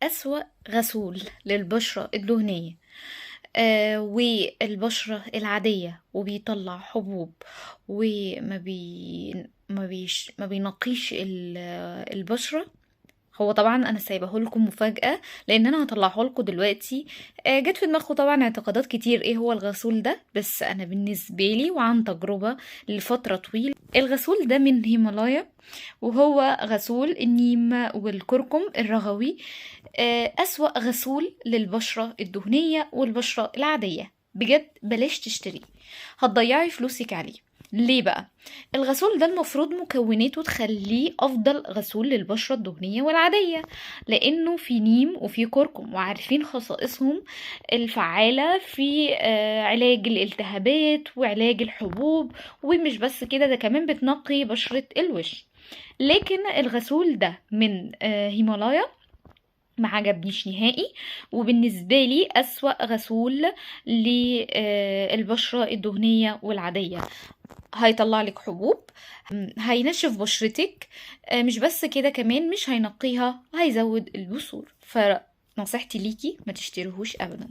أسوأ غسول للبشرة الدهنية والبشرة العادية، وبيطلع حبوب، وما بي ما بينقيش البشرة. هو طبعا انا سايبه لكم مفاجأة، لان انا هطلعه لكم دلوقتي. جت في دماغكم طبعا اعتقادات كتير ايه هو الغسول ده، بس انا بالنسبة لي وعن تجربة لفترة طويلة، الغسول ده من هيمالايا، وهو غسول النيم والكركم الرغوي. أسوأ غسول للبشرة الدهنية والبشرة العادية. بجد بلاش تشتريه، هتضيعي فلوسك عليه. ليه بقى؟ الغسول ده المفروض مكوناته تخليه أفضل غسول للبشرة الدهنية والعادية، لأنه في نيم وفي كركم، وعارفين خصائصهم الفعالة في علاج الالتهابات وعلاج الحبوب. ومش بس كده، ده كمان بتنقي بشرة الوش. لكن الغسول ده من هيمالايا ما عجبنيش نهائي، وبالنسبة لي أسوأ غسول للبشرة الدهنية والعادية. هيطلع لك حبوب، هينشف بشرتك، مش بس كده، كمان مش هينقيها، هيزود البثور. فنصيحتي ليكي ما تشتريهوش أبدا.